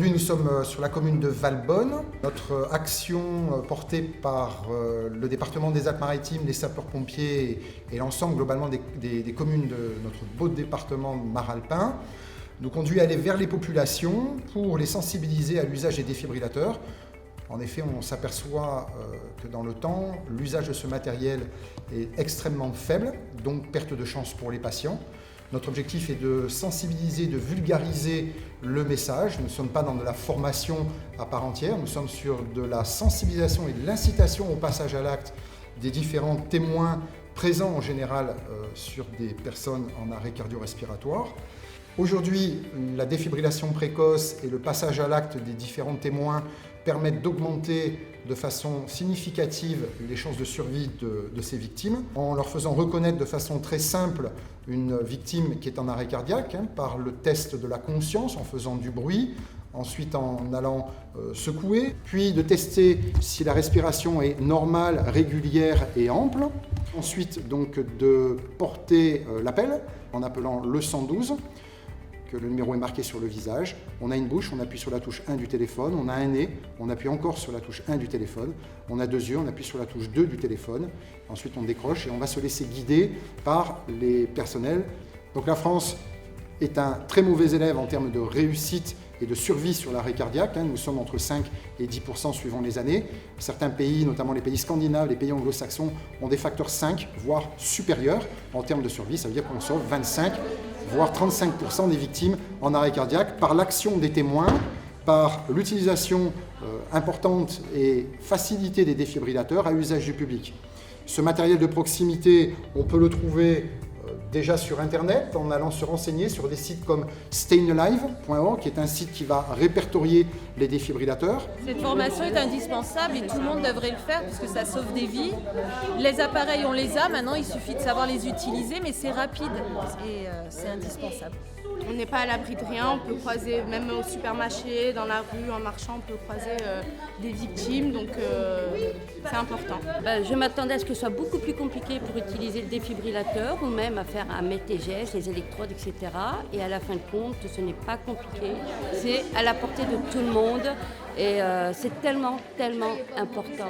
Aujourd'hui, nous sommes sur la commune de Valbonne. Notre action portée par le département des Alpes-Maritimes, les sapeurs-pompiers et l'ensemble globalement des communes de notre beau département maralpin nous conduit à aller vers les populations pour les sensibiliser à l'usage des défibrillateurs. En effet, on s'aperçoit que dans le temps, l'usage de ce matériel est extrêmement faible, donc perte de chance pour les patients. Notre objectif est de sensibiliser, de vulgariser le message. Nous ne sommes pas dans de la formation à part entière, nous sommes sur de la sensibilisation et de l'incitation au passage à l'acte des différents témoins présents en général sur des personnes en arrêt cardio-respiratoire. Aujourd'hui, la défibrillation précoce et le passage à l'acte des différents témoins permettent d'augmenter de façon significative les chances de survie de ces victimes, en leur faisant reconnaître de façon très simple une victime qui est en arrêt cardiaque, par le test de la conscience, en faisant du bruit, ensuite en allant secouer, puis de tester si la respiration est normale, régulière et ample, ensuite donc de porter l'appel en appelant le 112, que le numéro est marqué sur le visage. On a une bouche, on appuie sur la touche 1 du téléphone, on a un nez, on appuie encore sur la touche 1 du téléphone, on a 2 yeux, on appuie sur la touche 2 du téléphone, ensuite on décroche et on va se laisser guider par les personnels. Donc la France est un très mauvais élève en termes de réussite et de survie sur l'arrêt cardiaque. Nous sommes entre 5 et 10% suivant les années. Certains pays, notamment les pays scandinaves, les pays anglo-saxons, ont des facteurs 5, voire supérieurs en termes de survie. Ça veut dire qu'on sauve 25 voire 35% des victimes en arrêt cardiaque par l'action des témoins, par l'utilisation importante et facilitée des défibrillateurs à usage du public. Ce matériel de proximité, on peut le trouver déjà sur Internet en allant se renseigner sur des sites comme stainalive.org, qui est un site qui va répertorier les défibrillateurs. Cette formation est indispensable et tout le monde devrait le faire parce que ça sauve des vies. Les appareils, on les a, maintenant il suffit de savoir les utiliser, mais c'est rapide et c'est indispensable. On n'est pas à l'abri de rien, on peut croiser, même au supermarché, dans la rue, en marchant, on peut croiser des victimes, donc c'est important. Je m'attendais à ce que ce soit beaucoup plus compliqué pour utiliser le défibrillateur ou même à faire un mettre les gestes, les électrodes, etc. Et à la fin de compte, ce n'est pas compliqué. C'est à la portée de tout le monde et c'est tellement, tellement important.